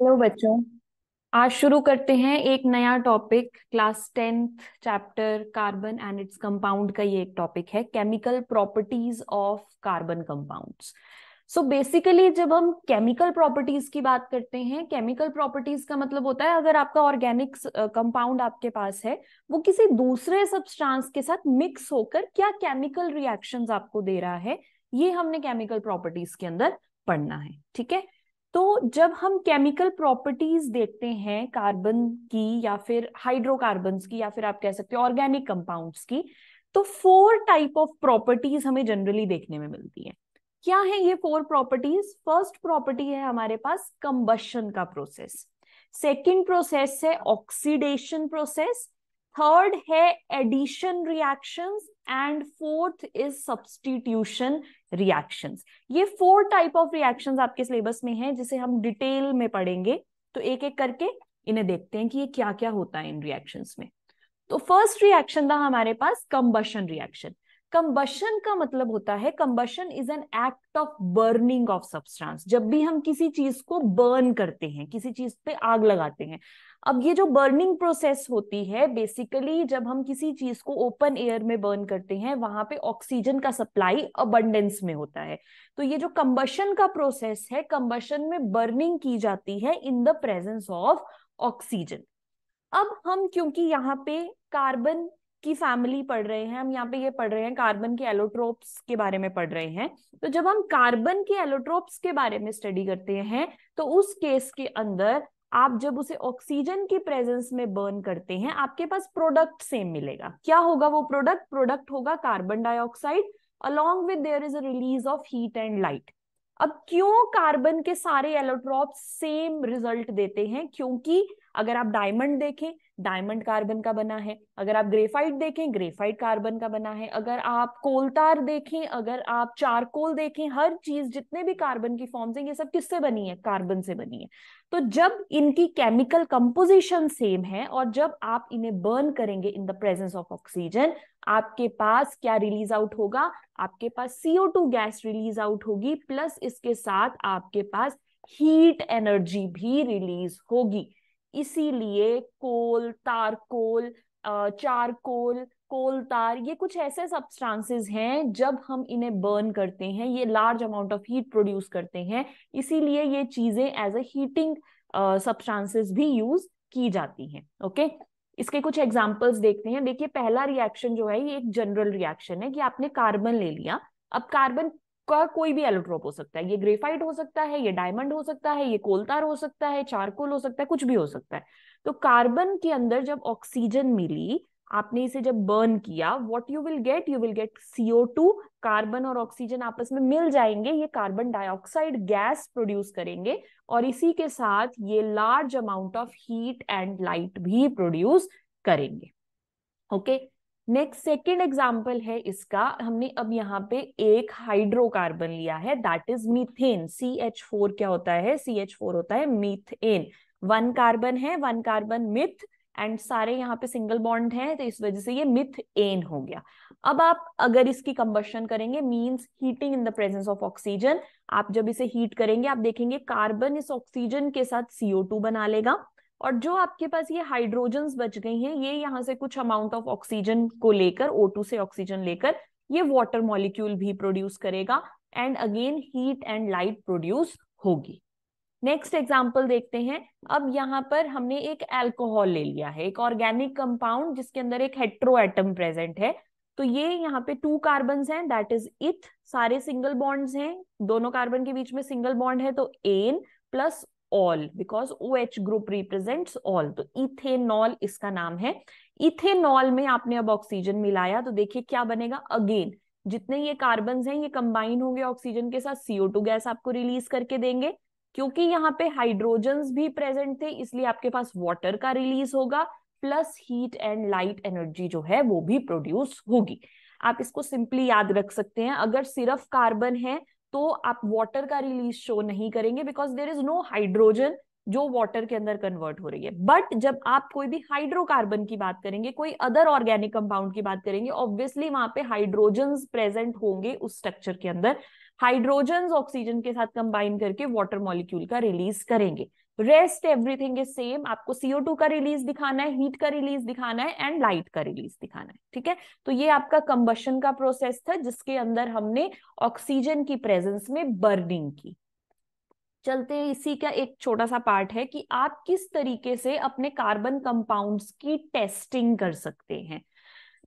Hello बच्चों। आज शुरू करते हैं एक नया topic. Class 10th chapter carbon and its compound का ये एक टॉपिक है, chemical properties of carbon compounds. So basically जब हम केमिकल प्रॉपर्टीज की बात करते हैं, केमिकल प्रॉपर्टीज का मतलब होता है अगर आपका ऑर्गेनिक कंपाउंड आपके पास है, वो किसी दूसरे सब्सटेंस के साथ मिक्स होकर क्या केमिकल रिएक्शंस आपको दे रहा है, ये हमने केमिकल प्रॉपर्टीज के अंदर पढ़ना है। ठीक है। तो जब हम केमिकल प्रॉपर्टीज देखते हैं कार्बन की या फिर हाइड्रोकार्बन्स की या फिर आप कह सकते हो ऑर्गेनिक कंपाउंड्स की, तो 4 टाइप ऑफ प्रॉपर्टीज हमें जनरली देखने में मिलती है। क्या है ये 4 प्रॉपर्टीज? फर्स्ट प्रॉपर्टी है हमारे पास कंबशन का प्रोसेस। सेकंड प्रोसेस है ऑक्सीडेशन प्रोसेस। थर्ड है addition reactions and fourth is substitution reactions. ये 4 टाइप ऑफ रिएक्शंस आपके सिलेबस में हैं जिसे हम डिटेल में पढ़ेंगे। तो एक एक करके इन्हें देखते हैं कि ये क्या क्या होता है इन रिएक्शंस में। तो फर्स्ट रिएक्शन था हमारे पास कंबशन रिएक्शन। कंबशन का मतलब होता है, combustion is an act of burning of substance. जब भी हम किसी चीज को बर्न करते हैं, किसी चीज पे आग लगाते हैं, अब ये जो बर्निंग प्रोसेस होती है, बेसिकली जब हम किसी चीज को ओपन एयर में बर्न करते हैं, वहां पे ऑक्सीजन का सप्लाई अबंडेंस में होता है। तो ये जो कंबशन का प्रोसेस है, कंबशन में बर्निंग की जाती है in the presence of oxygen. अब हम क्योंकि यहाँ पे कार्बन की फैमिली पढ़ रहे हैं, हम यहाँ पे ये पढ़ रहे हैं कार्बन के एलोट्रोप्स के बारे में पढ़ रहे हैं। तो जब हम कार्बन के एलोट्रोप्स के बारे में स्टडी करते हैं, तो उस केस के अंदर आप जब उसे ऑक्सीजन की प्रेजेंस में बर्न करते हैं, आपके पास प्रोडक्ट सेम मिलेगा। क्या होगा वो प्रोडक्ट? प्रोडक्ट होगा carbon dioxide, along with their is a release of heat and light. अब क्यों कार्बन के सारे एलोट्रोप्स सेम रिजल्ट देते हैं? क्योंकि अगर आप डायमंड देखें, डायमंड कार्बन का बना है। अगर आप ग्रेफाइट देखें, ग्रेफाइट कार्बन का बना है। अगर आप कोलतार देखें, अगर आप चारकोल देखें, हर चीज जितने भी कार्बन की फॉर्म्स हैं, ये सब किससे बनी है? कार्बन से बनी है। तो जब इनकी केमिकल कंपोजिशन सेम है और जब आप इन्हें बर्न करेंगे in the presence of oxygen, आपके पास क्या रिलीज आउट होगा? आपके पास CO2 गैस रिलीज आउट होगी, प्लस इसके साथ आपके पास हीट एनर्जी भी रिलीज होगी। इसीलिए कोल, तारकोल, चारकोल, कोल तार, ये कुछ ऐसे सब्सटेंसेस हैं जब हम इन्हें बर्न करते हैं, ये large amount of heat produce करते हैं। इसीलिए ये चीजें एज ए हीटिंग सब्सटेंसेस भी यूज की जाती हैं। ओके। इसके कुछ एग्जांपल्स देखते हैं। देखिए, पहला रिएक्शन जो है ये एक जनरल रिएक्शन है कि आपने कार्बन ले लिया। अब कार्बन का कोई भी एलोट्रोप हो सकता है, ये ग्रेफाइट हो सकता है, ये डायमंड हो सकता है, ये कोलतार हो सकता है, चारकोल हो सकता है, कुछ भी हो सकता है। तो कार्बन के अंदर जब ऑक्सीजन मिली, आपने इसे जब बर्न किया, what you will get? You will get CO2। Carbon और ऑक्सीजन आपस में मिल जाएंगे, ये कार्बन डाइऑक्साइड गैस प्रोड्यूस करेंगे और इसी के साथ ये large amount of heat and light भी प्रोड्यूस करेंगे। ओके। नेक्स्ट सेकेंड एग्जाम्पल है इसका, हमने अब यहाँ पे एक हाइड्रोकार्बन लिया है, दैट इज मीथेन। CH4 क्या होता है? CH4 होता है मीथेन। 1 कार्बन है, 1 कार्बन मिथ, एंड सारे यहाँ पे सिंगल बॉन्ड हैं, तो इस वजह से ये मिथेन हो गया। अब आप अगर इसकी कंबशन करेंगे, means heating in the presence of oxygen, आप जब इसे हीट करेंगे, आप देखेंगे कार्बन इस ऑक्सीजन के साथ CO2 बना लेगा, और जो आपके पास ये हाइड्रोजन्स बच गई हैं, ये यहाँ से कुछ अमाउंट ऑफ ऑक्सीजन को लेकर, O2 से ऑक्सीजन लेकर, ये वाटर मॉलिक्यूल भी प्रोड्यूस करेगा, and again heat and light produce होगी। नेक्स्ट एग्जाम्पल देखते हैं। अब यहाँ पर हमने एक अल्कोहल ले लिया है, एक ऑर्गेनिक कंपाउंड जिसके अंदर एक हेट्रो एटम प्रेजेंट है। तो ये यहाँ पे 2 कार्बन हैं, दैट इज इथ, सारे सिंगल बॉन्ड्स हैं, दोनों कार्बन के बीच में सिंगल बॉन्ड है, तो ane plus ol, because OH group represents ol, तो इथेनॉल इसका नाम है। इथेनॉल में आपने अब ऑक्सीजन मिलाया, तो देखिए क्या बनेगा? अगेन जितने ये कार्बन हैं, ये कंबाइन होंगे ऑक्सीजन के साथ, CO2 गैस आपको रिलीज करके देंगे। क्योंकि यहाँ पे हाइड्रोजन्स भी प्रेजेंट थे, इसलिए आपके पास वाटर का रिलीज होगा, plus heat and light energy जो है वो भी प्रोड्यूस होगी। आप इसको सिंपली याद रख सकते हैं, अगर सिर्फ कार्बन है तो आप वाटर का रिलीज शो नहीं करेंगे, because there is no hydrogen जो वाटर के अंदर कन्वर्ट हो रही है। बट जब आप कोई भी हाइड्रोकार्बन की बात करेंगे, कोई अदर ऑर्गेनिक कंपाउंड की बात करेंगे, ऑब्वियसली वहां पे हाइड्रोजन्स प्रेजेंट होंगे उस स्ट्रक्चर के अंदर। हाइड्रोजन्स ऑक्सीजन के साथ कंबाइन करके वाटर मॉलिक्यूल का रिलीज करेंगे। रेस्ट एवरीथिंग इज सेम, आपको CO2 का रिलीज दिखाना है, हीट का रिलीज दिखाना है एंड लाइट का रिलीज दिखाना है, ठीक है। तो ये आपका कंबशन का प्रोसेस था जिसके अंदर हमने ऑक्सीजन की प्रेजेंस में बर्निंग की। चलते हैं, इसी का एक छोटा सा पार्ट है कि आप किस तरीके से अपने कार्बन कंपाउंड्स की टेस्टिंग कर सकते हैं।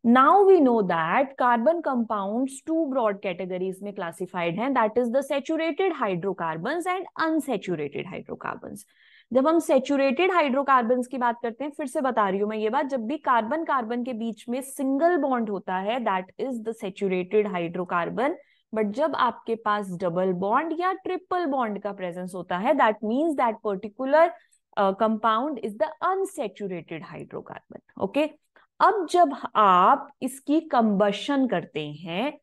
Now we know that carbon compounds two broad categories में क्लासिफाइड हैं, that is the saturated hydrocarbons and unsaturated hydrocarbons. जब हम सैचुरेटेड हाइड्रोकार्बन्स की बात करते हैं, फिर से बता रही हूं मैं ये बात, जब भी कार्बन कार्बन के बीच में सिंगल बॉन्ड होता है that is the saturated hydrocarbon, but जब आपके पास डबल बॉन्ड या ट्रिपल बॉन्ड का प्रेजेंस होता है that means that particular compound is the unsaturated hydrocarbon. Okay, अब जब आप इसकी कंबशन करते हैं,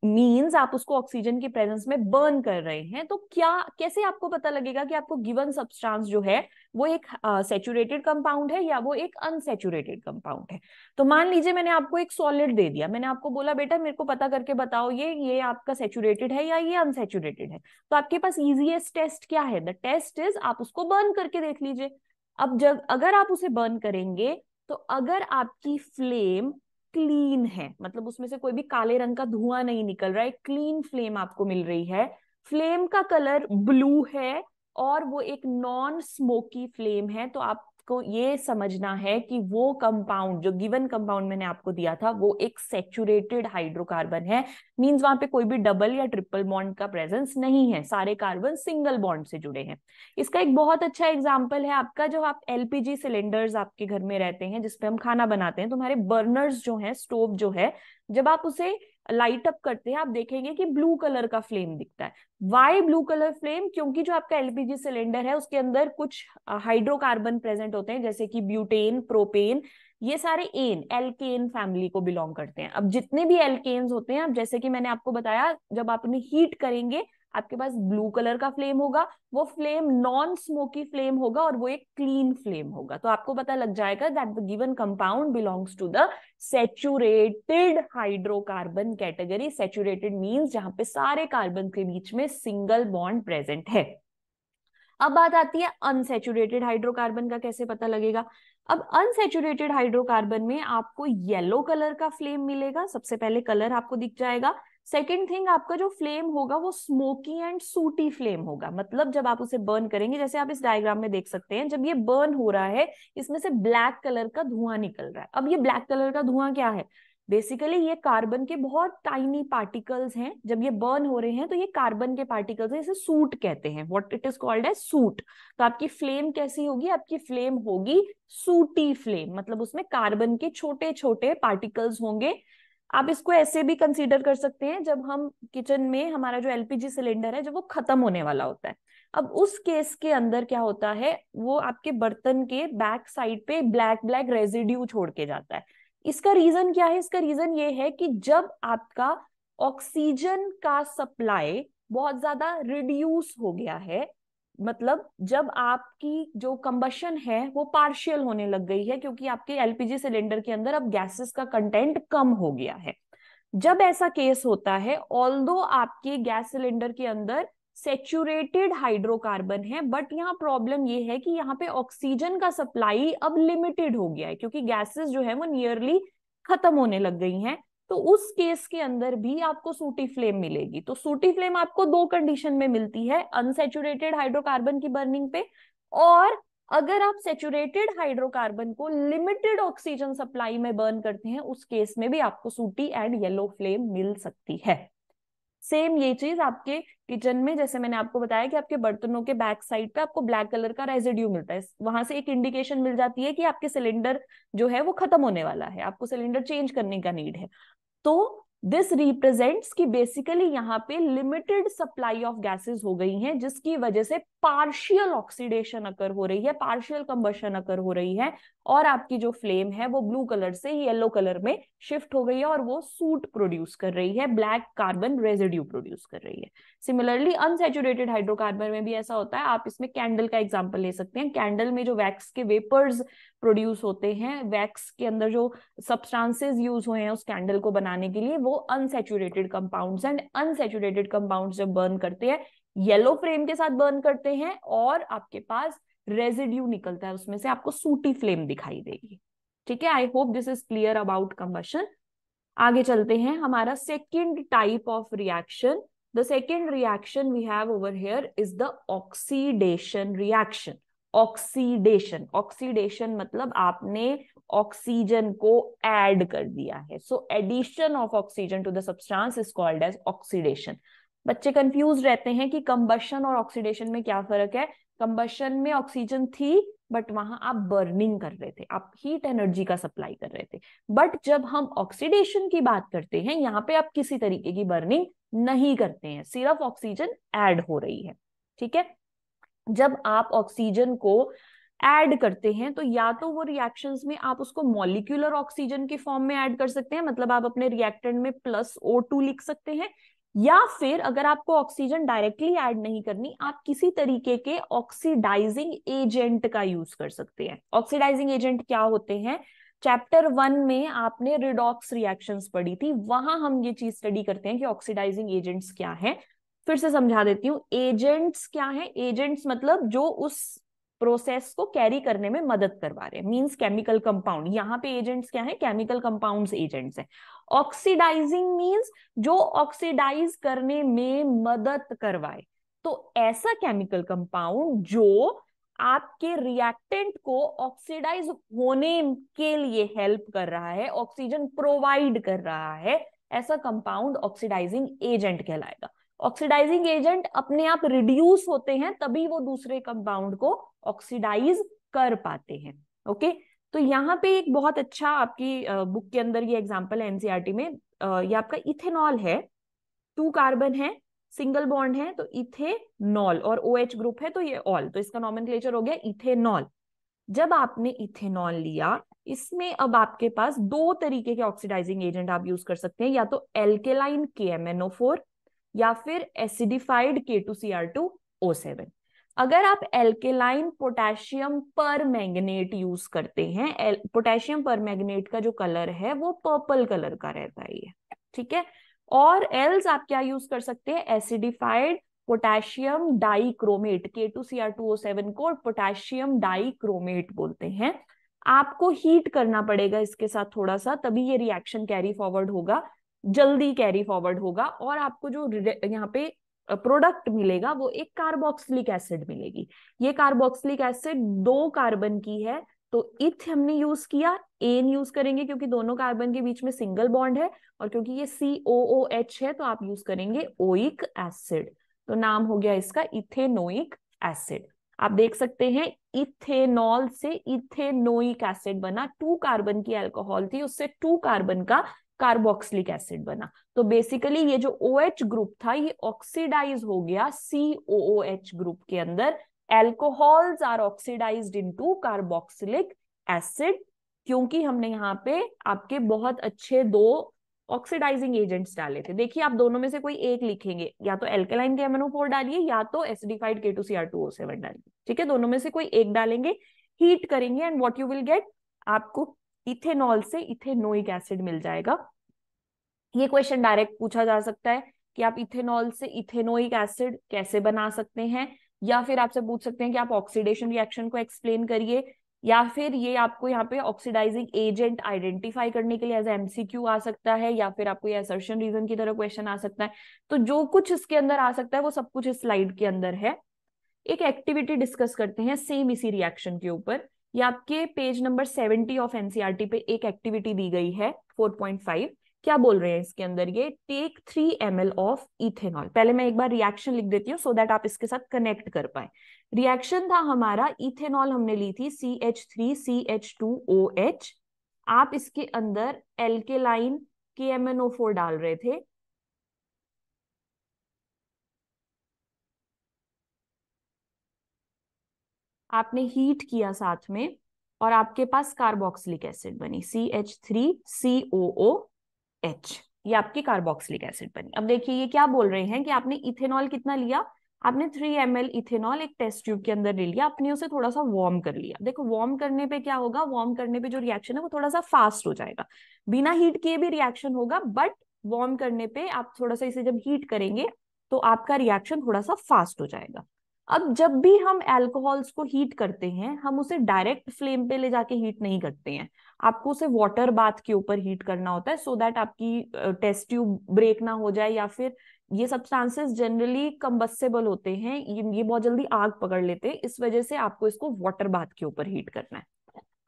मींस आप उसको ऑक्सीजन की प्रेजेंस में बर्न कर रहे हैं, तो क्या कैसे आपको पता लगेगा कि आपको गिवन सब्सटेंस जो है वो एक सैचुरेटेड कंपाउंड है या वो एक अनसैचुरेटेड कंपाउंड है। तो मान लीजिए मैंने आपको एक सॉलिड दे दिया, मैंने आपको बोला बेटा मेरे को पता करके बताओ ये आपका सैचुरेटेड है या ये अनसैचुरेटेड है। तो आपके पास इजीएस्ट टेस्ट क्या है? द टेस्ट इज आप उसको बर्न करके देख लीजिए। अब जब अगर आप उसे बर्न करेंगे तो अगर आपकी फ्लेम क्लीन है, मतलब उसमें से कोई भी काले रंग का धुआं नहीं निकल रहा है, क्लीन फ्लेम आपको मिल रही है, फ्लेम का कलर ब्लू है और वो एक नॉन स्मोकी फ्लेम है, तो आपको ये समझना है कि वो कंपाउंड, जो गिवन कंपाउंड मैंने आपको दिया था, वो एक सैचुरेटेड हाइड्रोकार्बन है। मींस वहां पे कोई भी डबल या ट्रिपल बॉन्ड का प्रेजेंस नहीं है, सारे कार्बन सिंगल बॉन्ड से जुड़े हैं। इसका एक बहुत अच्छा एग्जाम्पल है आपका, जो आप LPG सिलेंडर्स आपके घर में रहते हैं जिसपे हम खाना बनाते हैं, तुम्हारे बर्नर्स जो है, स्टोव जो है, जब आप उसे लाइट अप करते हैं आप देखेंगे कि ब्लू कलर का फ्लेम दिखता है। Why blue colour flame? क्योंकि जो आपका LPG सिलेंडर है उसके अंदर कुछ हाइड्रोकार्बन प्रेजेंट होते हैं, जैसे कि ब्यूटेन, प्रोपेन, ये सारे एल्केन फैमिली को बिलोंग करते हैं। अब जितने भी एल्केन्स होते हैं, अब जैसे कि मैंने आपको बताया, जब आप उन्हें हीट करेंगे आपके पास ब्लू कलर का फ्लेम होगा, वो फ्लेम नॉन स्मोकी फ्लेम होगा और वो एक क्लीन फ्लेम होगा। तो आपको पता लग जाएगा that the given compound belongs to the saturated hydrocarbon category. Saturated means जहां पे सारे कार्बन के बीच में सिंगल बॉन्ड प्रेजेंट है। अब बात आती है अनसैचुरेटेड हाइड्रोकार्बन का कैसे पता लगेगा। अब अनसैचुरेटेड हाइड्रोकार्बन में आपको येलो कलर का फ्लेम मिलेगा, सबसे पहले कलर आपको दिख जाएगा। सेकेंड थिंग, आपका जो फ्लेम होगा वो स्मोकी एंड सूटी फ्लेम होगा, मतलब जब आप उसे बर्न करेंगे, जैसे आप इस डायग्राम में देख सकते हैं, जब ये बर्न हो रहा है इसमें से ब्लैक कलर का धुआं निकल रहा है। अब ये ब्लैक कलर का धुआं क्या है? बेसिकली ये कार्बन के बहुत टाइनी पार्टिकल्स हैं, जब ये बर्न हो रहे हैं तो ये कार्बन के पार्टिकल्स हैं, इसे सूट कहते हैं, what it is called as soot. तो आपकी फ्लेम कैसी होगी? आपकी फ्लेम होगी सूटी फ्लेम, मतलब उसमें कार्बन के छोटे छोटे पार्टिकल्स होंगे। आप इसको ऐसे भी कंसीडर कर सकते हैं, जब हम किचन में हमारा जो LPG सिलेंडर है जब वो खत्म होने वाला होता है, अब उस केस के अंदर क्या होता है, वो आपके बर्तन के बैक साइड पे ब्लैक ब्लैक रेजिड्यू छोड़ के जाता है। इसका रीजन क्या है? इसका रीजन ये है कि जब आपका ऑक्सीजन का सप्लाई बहुत ज्यादा रिड्यूस हो गया है, मतलब जब आपकी जो कंबशन है वो पार्शियल होने लग गई है, क्योंकि आपके LPG सिलेंडर के अंदर अब गैसेस का कंटेंट कम हो गया है। जब ऐसा केस होता है, ऑल्दो आपके गैस सिलेंडर के अंदर सेचुरेटेड हाइड्रोकार्बन है, बट यहाँ प्रॉब्लम ये है कि यहाँ पे ऑक्सीजन का सप्लाई अब लिमिटेड हो गया है, क्योंकि गैसेस जो है वो नियरली खत्म होने लग गई हैं। तो उस केस के अंदर भी आपको सूटी फ्लेम मिलेगी। तो सूटी फ्लेम आपको दो कंडीशन में मिलती है, अनसैचुरेटेड हाइड्रोकार्बन की बर्निंग पे, और अगर आप सैचुरेटेड हाइड्रोकार्बन को लिमिटेड ऑक्सीजन सप्लाई में बर्न करते हैं, उस केस में भी आपको सूटी एंड येलो फ्लेम मिल सकती है। सेम ये चीज आपके किचन में, जैसे मैंने आपको बताया कि आपके बर्तनों के बैक साइड पे आपको ब्लैक कलर का रेजिड्यू मिलता है, वहां से एक इंडिकेशन मिल जाती है कि आपके सिलेंडर जो है वो खत्म होने वाला है, आपको सिलेंडर चेंज करने का नीड है। तो दिस रिप्रेजेंट्स कि बेसिकली यहाँ पे लिमिटेड सप्लाई ऑफ गैसेस हो गई हैं, जिसकी वजह से पार्शियल ऑक्सीडेशन अकर हो रही है, पार्शियल कंबशन अकर हो रही है, और आपकी जो फ्लेम है वो ब्लू कलर से येलो कलर में शिफ्ट हो गई है और वो सूट प्रोड्यूस कर रही है, ब्लैक कार्बन रेजिड्यू प्रोड्यूस कर रही है। सिमिलरली अनसैचुरेटेड हाइड्रोकार्बन में भी ऐसा होता है। आप इसमें कैंडल का एग्जांपल ले सकते हैं। कैंडल में जो वैक्स के वेपर्स प्रोड्यूस होते हैं, वैक्स के अंदर जो सब्सटेंसेस यूज हुए हैं उस कैंडल को बनाने के लिए, वो unsaturated compounds, and unsaturated compounds जब बर्न करते हैं येलो फ्लेम के साथ बर्न करते हैं, और आपके पास रेजिड्यू निकलता है उसमें से, आपको सूटी फ्लेम दिखाई देगी। ठीक है, I hope this is clear about combustion. आगे चलते हैं, हमारा second type of reaction, the second reaction we have over here is the oxidation reaction. Oxidation, oxidation मतलब आपने ऑक्सीजन को ऐड कर दिया है, so addition of oxygen to the substance is called as oxidation. बच्चे कंफ्यूज रहते हैं कि कंबशन और ऑक्सीडेशन में क्या फर्क है। कंबशन में ऑक्सीजन थी बट वहां आप बर्निंग कर रहे थे, आप हीट एनर्जी का सप्लाई कर रहे थे। बट जब हम ऑक्सीडेशन की बात करते हैं, यहाँ पे आप किसी तरीके की बर्निंग नहीं करते हैं, सिर्फ ऑक्सीजन ऐड हो रही है। ठीक है, जब आप ऑक्सीजन को ऐड करते हैं तो या तो वो रिएक्शंस में आप उसको मॉलिक्यूलर ऑक्सीजन के फॉर्म में ऐड कर सकते हैं, मतलब आप अपने रिएक्टेंट में +O2 लिख सकते हैं, या फिर अगर आपको ऑक्सीजन डायरेक्टली ऐड नहीं करनी, आप किसी तरीके के ऑक्सीडाइजिंग एजेंट का यूज कर सकते हैं। ऑक्सीडाइजिंग एजेंट क्या होते हैं, चैप्टर 1 में आपने रिडॉक्स रिएक्शंस पढ़ी थी, वहां हम ये चीज स्टडी करते हैं कि ऑक्सीडाइजिंग एजेंट्स क्या है। फिर से समझा देती हूँ, एजेंट्स क्या है, एजेंट्स मतलब जो उस प्रोसेस को कैरी करने में मदद करवा रहे हैं, मींस केमिकल कंपाउंड। यहाँ पे एजेंट्स क्या है, केमिकल कंपाउंड्स एजेंट्स हैं। ऑक्सीडाइजिंग मींस जो ऑक्सीडाइज करने में मदद करवाए, तो ऐसा केमिकल कंपाउंड जो आपके रिएक्टेंट को ऑक्सीडाइज होने के लिए हेल्प कर रहा है, ऑक्सीजन प्रोवाइड कर रहा है, ऐसा कंपाउंड ऑक्सीडाइजिंग एजेंट कहलाएगा। ऑक्सीडाइजिंग एजेंट अपने आप रिड्यूस होते हैं तभी वो दूसरे कंपाउंड को ऑक्सीडाइज कर पाते हैं। ओके, तो यहाँ पे एक बहुत अच्छा आपकी बुक के अंदर ये एग्जांपल है एनसीईआरटी में, ये आपका इथेनॉल है, 2 कार्बन है, सिंगल बॉन्ड है तो इथेनॉल, और OH ग्रुप है तो ये ऑल, तो इसका नॉमेनक्लेचर हो गया इथेनॉल। जब आपने इथेनॉल लिया, इसमें अब आपके पास 2 तरीके के ऑक्सीडाइजिंग एजेंट आप यूज कर सकते हैं, या तो एल्केलाइन KMnO4 या फिर एसिडिफाइड K2Cr2O7। अगर आप एल्केलाइन पोटेशियम पर मैंगनेट यूज करते हैं, पोटेशियम पर मैंगनेट का जो कलर है वो पर्पल कलर का रहता है ये, ठीक है। और एल्स आप क्या यूज कर सकते हैं, एसिडिफाइड पोटेशियम डाइक्रोमेट, K2Cr2O7 को पोटेशियम डाइक्रोमेट बोलते हैं। आपको हीट करना पड़ेगा इसके साथ थोड़ा सा, तभी ये रिएक्शन कैरी फॉरवर्ड होगा, जल्दी कैरी फॉरवर्ड होगा, और आपको जो यहाँ पे प्रोडक्ट मिलेगा वो एक कार्बोक्सिलिक एसिड मिलेगी। ये कार्बोक्सिलिक एसिड 2 कार्बन की है, तो इथ हमने यूज किया, एन यूज करेंगे क्योंकि दोनों कार्बन के बीच में सिंगल बॉन्ड है, और क्योंकि ये COOH है तो आप यूज करेंगे ओइक एसिड, तो नाम हो गया इसका इथेनोइक एसिड। आप देख सकते हैं इथेनॉल से इथेनोइक एसिड बना, 2 कार्बन की अल्कोहल थी उससे 2 कार्बन का कार्बोक्सिलिक एसिड बना। तो बेसिकली ये जो OH ग्रुप था ये ऑक्सीडाइज हो गया COOH ग्रुप के अंदर। Alcohols are oxidised into carboxylic acid, क्योंकि हमने यहाँ पे आपके बहुत अच्छे 2 ऑक्सीडाइजिंग एजेंट्स डाले थे। देखिए आप दोनों में से कोई एक लिखेंगे, या तो एल्केलाइन KMnO4 डालिए या तो एसिडिफाइड K2Cr2O7 डालिए, ठीक है, दोनों में से कोई एक डालेंगे, हीट करेंगे and what you will get, आपको इथेनॉल से इथेनोइक एसिड मिल जाएगा। ये क्वेश्चन डायरेक्ट पूछा जा सकता है कि आप इथेनॉल से इथेनोइक एसिड कैसे बना सकते हैं, या फिर आपसे पूछ सकते हैं कि आप ऑक्सीडेशन रिएक्शन को एक्सप्लेन करिए, या फिर ये आपको यहाँ पे ऑक्सीडाइजिंग एजेंट आइडेंटिफाई करने के लिए एज MCQ आ सकता है, या फिर आपको ये असर्शन रीजन की तरह क्वेश्चन आ सकता है। तो जो कुछ इसके अंदर आ सकता है वो सब कुछ इस स्लाइड के अंदर है। एक एक्टिविटी डिस्कस करते हैं सेम इसी रिएक्शन के ऊपर। ये आपके पेज नंबर 70 ऑफ एनसीईआरटी पे एक एक्टिविटी दी गई है 4.5। क्या बोल रहे हैं इसके अंदर, ये टेक 3 ml ऑफ इथेनॉल। पहले मैं एक बार रिएक्शन लिख देती हूँ सो दैट आप इसके साथ कनेक्ट कर पाए। रिएक्शन था हमारा, इथेनॉल हमने ली थी CH3CH2OH, आप इसके अंदर एल्केलाइन KMnO4 डाल रहे थे, आपने हीट किया साथ में, और आपके पास कार्बोक्सिलिक एसिड बनी CH3COOH, ये आपकी कार्बोक्सिलिक एसिड बनी। अब देखिए ये क्या बोल रहे हैं कि आपने इथेनॉल कितना लिया, आपने 3 ml इथेनॉल एक टेस्ट ट्यूब के अंदर ले लिया, आपने उसे थोड़ा सा वार्म कर लिया। देखो वार्म करने पे क्या होगा, वार्म करने पे जो रिएक्शन है वो थोड़ा सा फास्ट हो जाएगा, बिना हीट किए भी रिएक्शन होगा, बट वार्म करने पे आप थोड़ा सा इसे जब हीट करेंगे तो आपका रिएक्शन थोड़ा सा फास्ट हो जाएगा। अब जब भी हम अल्कोहल्स को हीट करते हैं, हम उसे डायरेक्ट फ्लेम पे ले जाके हीट नहीं करते हैं, आपको उसे वाटर बाथ के ऊपर हीट करना होता है, सो दैट आपकी टेस्ट ट्यूब ब्रेक ना हो जाए, या फिर ये सब्सटेंसेस जनरली कंबस्टेबल होते हैं, ये बहुत जल्दी आग पकड़ लेते हैं, इस वजह से आपको इसको वाटर बाथ के ऊपर हीट करना है।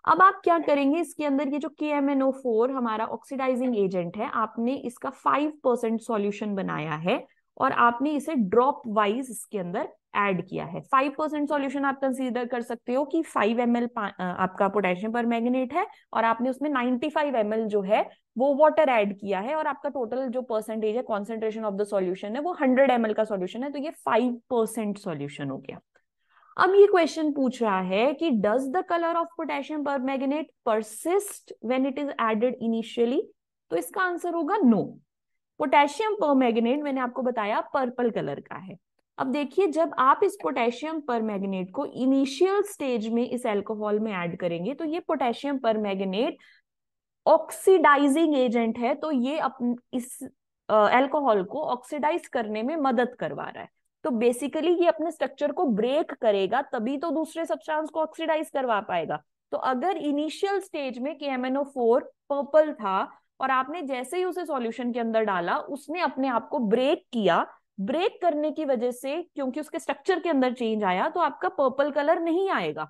अब आप क्या करेंगे, इसके अंदर ये जो KMnO4 हमारा ऑक्सीडाइजिंग एजेंट है, आपने इसका 5% सॉल्यूशन बनाया है और आपने इसे ड्रॉप वाइज इसके अंदर ऐड किया है। 5% सॉल्यूशन आप कंसीडर कर सकते हो कि 5 ml आपका पोटेशियम परमैंगनेट है और आपने उसमें 95 ml जो है वो वाटर ऐड किया है, और आपका टोटल जो परसेंटेज है कॉन्सेंट्रेशन ऑफ द सॉल्यूशन है वो 100 ml का सॉल्यूशन है, तो ये 5% सॉल्यूशन हो गया। अब ये क्वेश्चन पूछ रहा है कि does the colour of potassium permanganate persist when it is added initially, तो इसका आंसर होगा नो। पोटेशियम परमैंगनेट मैंने आपको बताया पर्पल कलर का है। अब देखिए, जब आप इस पोटेशियम परमैंगनेट को इनिशियल स्टेज में इस अल्कोहल में ऐड करेंगे, तो ये पोटेशियम परमैंगनेट ऑक्सीडाइजिंग एजेंट है, तो ये इस अल्कोहल को ऑक्सीडाइज करने में मदद करवा रहा है। तो बेसिकली ये अपने स्ट्रक्चर को ब्रेक करेगा, तभी तो दूसरे सब्सटेंस को ऑक्सीडाइज करवा पाएगा। तो अगर इनिशियल स्टेज में KMnO4 पर्पल था और आपने जैसे ही उसे सॉल्यूशन के अंदर डाला, उसने अपने आप को ब्रेक किया, ब्रेक करने की वजह से क्योंकि उसके स्ट्रक्चर के अंदर चेंज आया, तो आपका पर्पल कलर नहीं आएगा।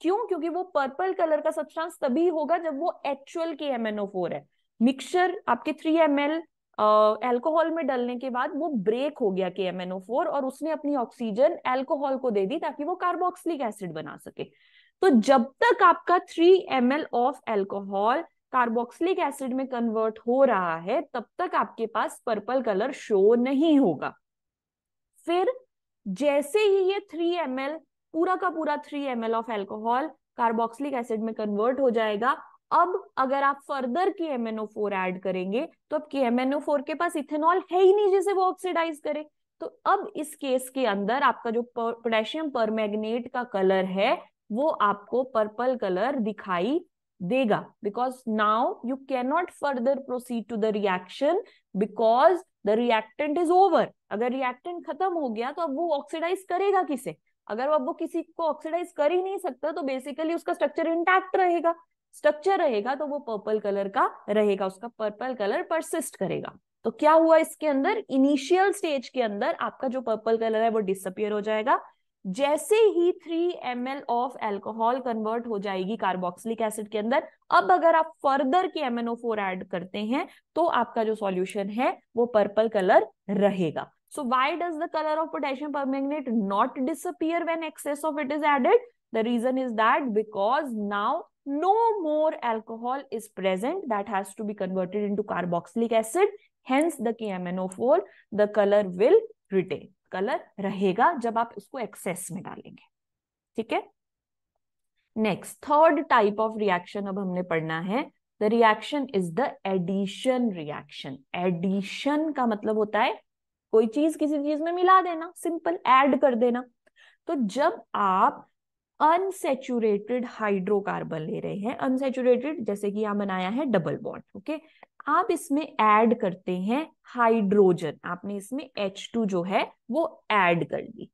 क्यों? क्योंकि वो पर्पल कलर का सब्सटेंस तभी होगा जब वो एक्चुअल KMnO4 है। मिक्सचर आपके 3 ml अल्कोहल में डालने के बाद वो ब्रेक हो गया KMnO4 और उसने अपनी ऑक्सीजन अल्कोहल को दे दी ताकि वो कार्बोक्सिलिक एसिड बना सके। तो जब तक आपका 3 ml of alcohol carboxylic acid में कन्वर्ट हो रहा है, तब तक आपके पास पर्पल कलर शो नहीं होगा। फिर जैसे ही ये 3 ml पूरा का पूरा 3 ml of alcohol carboxylic acid में कन्वर्ट हो जाएगा। अब अगर आप फर्दर KMnO4 ऐड करेंगे, तो अब KMnO4 के पास इथेनॉल है ही नहीं जिसे वो ऑक्सीडाइज करे। तो अब इस केस के अंदर आपका जो पोटेशियम परमैंगनेट का कलर है वो आपको पर्पल कलर दिखाई देगा, because now you can not further proceed to the reaction because the reactant is over. अगर रिएक्टेंट खत्म हो गया तो अब वो ऑक्सीडाइज करेगा किसे? अगर अब वो किसी को ऑक्सीडाइज कर ही नहीं सकता, तो बेसिकली उसका स्ट्रक्चर इंटैक्ट रहेगा। स्ट्रक्चर रहेगा तो वो पर्पल कलर का रहेगा, उसका पर्पल कलर परसिस्ट करेगा। तो क्या हुआ इसके अंदर, इनिशियल स्टेज के अंदर आपका जो पर्पल कलर है वो डिसअपियर हो जाएगा। जैसे ही 3 ml ऑफ अल्कोहल कन्वर्ट हो जाएगी कार्बोक्सिलिक एसिड के अंदर, अब अगर आप फर्दर KMnO4 ऐड करते हैं तो आपका जो सॉल्यूशन है वो पर्पल कलर रहेगा। So why does the color of potassium permanganate not disappear when excess of it is added? The reason is that because now no more alcohol is present that has to be converted into carboxylic acid. Hence the KMnO4, the color will retain. Colour रहेगा जब आप उसको excess में डालेंगे। ठीक है। Next, third type of reaction अब हमने पढ़ना है। The reaction is the addition reaction. Addition का मतलब होता है कोई चीज किसी चीज में मिला देना, सिंपल ऐड कर देना। तो जब आप अनसेचुरेटेड हाइड्रोकार्बन ले रहे हैं, अनसेचुरेटेड जैसे कि यहाँ बनाया है डबल बॉन्ड, ओके, आप इसमें ऐड करते हैं हाइड्रोजन, आपने इसमें H2 जो है वो ऐड कर दी।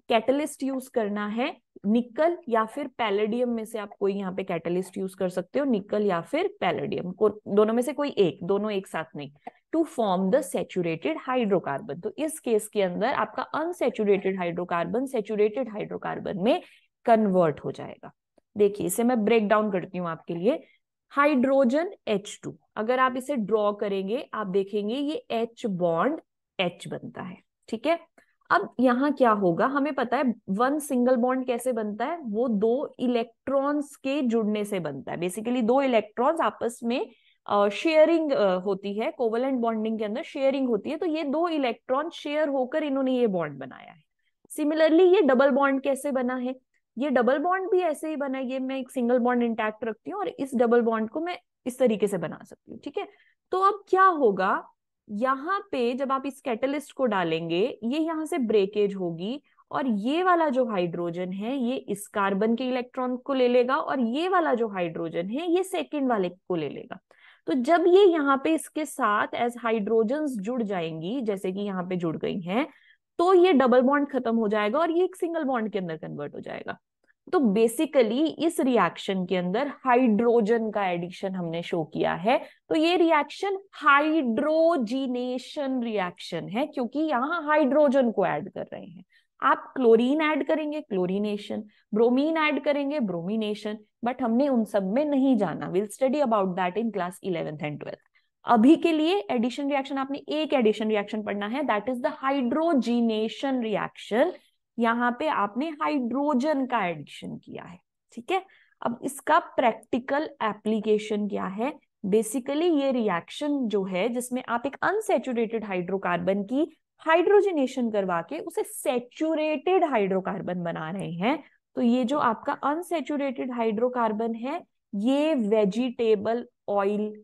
कैटलिस्ट यूज करना है निकल या फिर पैलेडियम में से आप कोई यहाँ पे कैटलिस्ट यूज कर सकते हो, निकल या फिर पैलेडियम को, दोनों में से कोई एक, दोनों एक साथ नहीं, to form the saturated hydrocarbon. तो इस केस के अंदर आपका अनसेचुरेटेड हाइड्रोकार्बन सेचुरेटेड हाइड्रोकार्बन में कन्वर्ट हो जाएगा। देखिए इसे मैं ब्रेक डाउन करती हूँ आपके लिए। हाइड्रोजन H2, अगर आप इसे ड्रॉ करेंगे आप देखेंगे ये H बॉन्ड H बनता है। ठीक है। अब यहाँ क्या होगा, हमें पता है वन सिंगल बॉन्ड कैसे बनता है, वो दो इलेक्ट्रॉन्स के जुड़ने से बनता है। बेसिकली दो इलेक्ट्रॉन्स आपस में शेयरिंग होती है, कोवलेंट बॉन्डिंग के अंदर शेयरिंग होती है, तो ये दो इलेक्ट्रॉन शेयर होकर इन्होंने ये बॉन्ड बनाया है। सिमिलरली ये डबल बॉन्ड कैसे बना है, ये डबल बॉन्ड भी ऐसे ही बना है। ये मैं एक सिंगल बॉन्ड इंटैक्ट रखती हूँ और इस डबल बॉन्ड को मैं इस तरीके से बना सकती हूँ। ठीक है। तो अब क्या होगा, यहाँ पे जब आप इस कैटलिस्ट को डालेंगे ये यहाँ से ब्रेकेज होगी और ये वाला जो हाइड्रोजन है ये इस कार्बन के इलेक्ट्रॉन को ले लेगा और ये वाला जो हाइड्रोजन है ये सेकेंड वाले को ले लेगा। तो जब ये यहाँ पे इसके साथ एज हाइड्रोजन्स जुड़ जाएंगी, जैसे कि यहाँ पे जुड़ गई हैं, तो ये डबल बॉन्ड खत्म हो जाएगा और ये एक सिंगल बॉन्ड के अंदर कन्वर्ट हो जाएगा। तो बेसिकली इस रिएक्शन के अंदर हाइड्रोजन का एडिशन हमने शो किया है। तो ये रिएक्शन हाइड्रोजिनेशन रिएक्शन है, क्योंकि यहाँ हाइड्रोजन को ऐड कर रहे हैं। आप क्लोरीन ऐड करेंगे, क्लोरीनेशन, ब्रोमीन ऐड करेंगे, ब्रोमिनेशन, बट हमने उन सब में नहीं जाना। Will study about that in class 11th and 12th। अभी के लिए एडिशन रिएक्शन आपने एक एडिशन रिएक्शन पढ़ना है, that is the hydrogenation reaction. यहाँ पे आपने हाइड्रोजन का एडिशन किया है, ठीक है। अब इसका प्रैक्टिकल एप्लीकेशन क्या है? बेसिकली ये रिएक्शन जो है जिसमें आप एक अनसैचुरेटेड हाइड्रोकार्बन की हाइड्रोजनेशन करवा के उसे सैचुरेटेड हाइड्रोकार्बन बना रहे हैं। तो ये जो आपका अनसैचुरेटेड हाइड्रोकार्बन है, ये वेजिटेबल ऑयल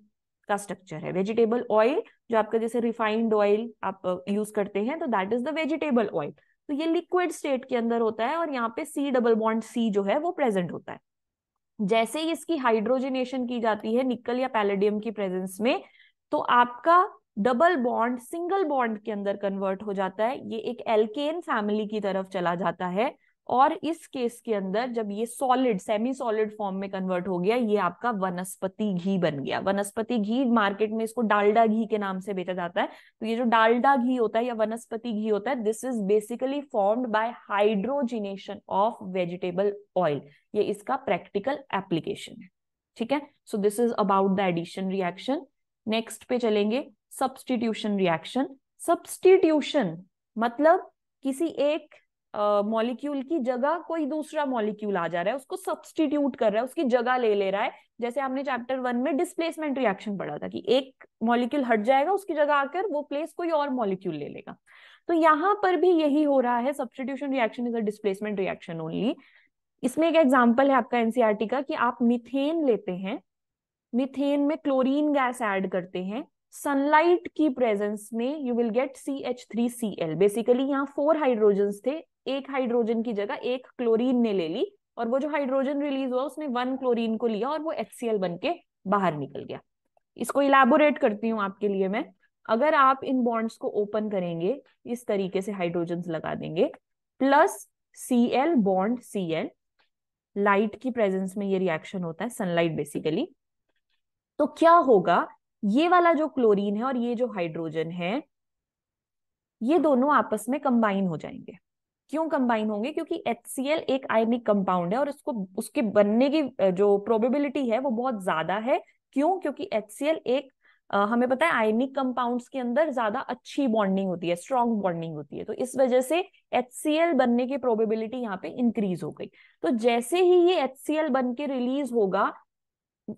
का स्ट्रक्चर है। वेजिटेबल ऑयल जो आपका जैसे रिफाइंड ऑयल आप यूज करते हैं, तो that is the vegetable oil. तो ये लिक्विड स्टेट के अंदर होता है और यहाँ पे C डबल बॉन्ड C जो है वो प्रेजेंट होता है। जैसे ही इसकी हाइड्रोजनेशन की जाती है निकल या पैलेडियम की प्रेजेंस में, तो आपका डबल बॉन्ड सिंगल बॉन्ड के अंदर कन्वर्ट हो जाता है। ये एक एल्केन फैमिली की तरफ चला जाता है और इस केस के अंदर जब ये सॉलिड सेमी सॉलिड फॉर्म में कन्वर्ट हो गया, ये आपका वनस्पति घी बन गया। वनस्पति घी मार्केट में इसको डालडा घी के नाम से बेचा जाता है। तो ये जो डालडा घी होता है या वनस्पति घी होता है, this is basically formed by hydrogenation of vegetable oil. ये इसका प्रैक्टिकल एप्लीकेशन है, ठीक है। So this is about the addition reaction. Next पे चलेंगे, सब्स्टिट्यूशन रिएक्शन। सब्स्टिट्यूशन मतलब किसी एक मॉलिक्यूल की जगह कोई दूसरा मॉलिक्यूल आ जा रहा है, उसको सब्स्टिट्यूट कर रहा है, उसकी जगह ले ले रहा है। जैसे आपने चैप्टर 1 में डिस्प्लेसमेंट रिएक्शन पढ़ा था कि एक मॉलिक्यूल हट जाएगा, उसकी जगह आकर वो प्लेस कोई और मॉलिक्यूल ले लेगा। तो यहाँ पर भी यही हो रहा है। Substitution reaction is a displacement reaction only. इसमें एक एग्जांपल है आपका एनसीईआरटी का कि आप मीथेन लेते हैं, मीथेन में क्लोरीन गैस ऐड करते हैं, सनलाइट की प्रेजेंस में you will get CH3Cl। Basically यहाँ 4 हाइड्रोजन्स थे, एक हाइड्रोजन की जगह एक क्लोरीन ने ले ली और वो जो हाइड्रोजन रिलीज हुआ उसने 1 क्लोरीन को लिया और वो HCl बन के बाहर निकल गया। इसको इलैबोरेट करती हूँ आपके लिए मैं। अगर आप इन बॉन्ड्स को ओपन करेंगे, इस तरीके से हाइड्रोजन्स लगा देंगे, plus Cl bond Cl, light की प्रेजेंस में ये रिएक्शन होता है, सनलाइट बेसिकली। तो क्या होगा, ये वाला जो क्लोरीन है और ये जो हाइड्रोजन है, ये दोनों आपस में कंबाइन हो जाएंगे। क्यों कंबाइन होंगे? क्योंकि HCl एक आयनिक कंपाउंड है और उसको उसके बनने की जो प्रोबेबिलिटी है वो बहुत ज्यादा है। क्यों? क्योंकि HCl एक हमें पता है आयनिक कंपाउंड्स के अंदर ज्यादा अच्छी बॉन्डिंग होती है, स्ट्रॉन्ग बॉन्डिंग होती है। तो इस वजह से HCl बनने की प्रोबेबिलिटी यहाँ पे इंक्रीज हो गई। तो जैसे ही ये HCl बन के रिलीज होगा,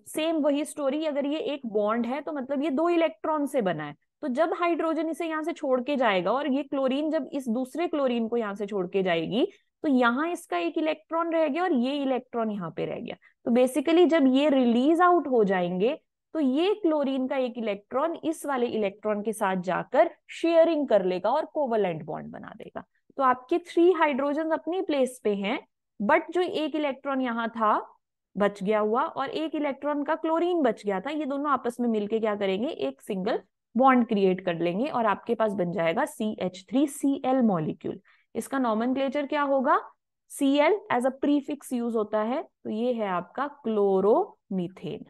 सेम वही स्टोरी, अगर ये एक बॉन्ड है तो मतलब ये 2 इलेक्ट्रॉन से बना है। तो जब हाइड्रोजन इसे यहाँ से छोड़ के जाएगा और ये क्लोरीन जब इस दूसरे क्लोरीन को यहाँ से छोड़ के जाएगी, तो यहाँ इसका एक इलेक्ट्रॉन रह गया और ये इलेक्ट्रॉन यहाँ पे रह गया। तो बेसिकली जब ये रिलीज आउट हो जाएंगे, तो ये क्लोरीन का एक इलेक्ट्रॉन इस वाले इलेक्ट्रॉन के साथ जाकर शेयरिंग कर लेगा और कोवलेंट बॉन्ड बना देगा। तो आपके 3 हाइड्रोजन अपनी प्लेस पे हैं, बट जो एक इलेक्ट्रॉन यहाँ था बच गया हुआ और एक इलेक्ट्रॉन का क्लोरीन बच गया था, ये दोनों आपस में मिलके क्या करेंगे, एक सिंगल बॉन्ड क्रिएट कर लेंगे और आपके पास बन जाएगा CH3Cl मॉलिक्यूल। इसका नॉमेनक्लेचर क्या होगा? Cl as a prefix use होता है, तो ये है आपका क्लोरोमीथेन,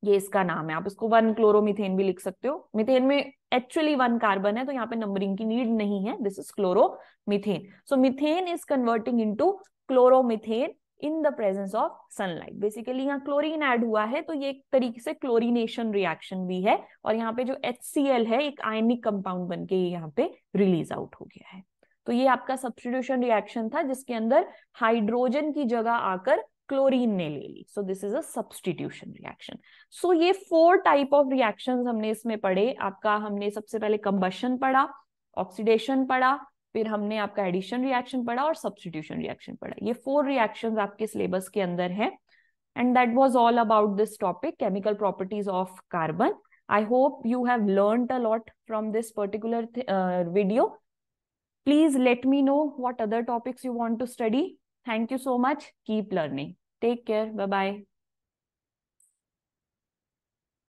ये इसका नाम है। आप इसको 1 क्लोरोमीथेन भी लिख सकते हो। मीथेन में एक्चुअली 1 कार्बन है, तो यहाँ पे नंबरिंग की नीड नहीं है। This is chloromethane. So methane is converting into chloromethane in the presence of sunlight. Basically यहाँ क्लोरीन ऐड हुआ है, तो ये एक तरीके से क्लोरीनेशन रिएक्शन भी है। और यहाँ पे जो HCl है एक आयनिक कंपाउंड बन के यहाँ पे रिलीज आउट हो गया है। तो ये आपका सब्स्टिट्यूशन रिएक्शन था जिसके अंदर हाइड्रोजन की जगह आकर क्लोरीन ने ले ली। So this is a substitution reaction. So ये 4 टाइप ऑफ रिएक्शंस हमने इसमें पढ़े। आपका हमने सबसे पहले कंबशन पढ़ा, ऑक्सीडेशन पढ़ा, फिर हमने आपका एडिशन रिएक्शन पढ़ा और सब्स्टिट्यूशन रिएक्शन पढ़ा। ये 4 रिएक्शंस आपके सिलेबस के अंदर है। And that was all about this topic, chemical properties of carbon. I hope you have learned a lot from this particular video. Please let me know what other topics you want to study. Thank you so much. Keep learning. Take care. Bye-bye.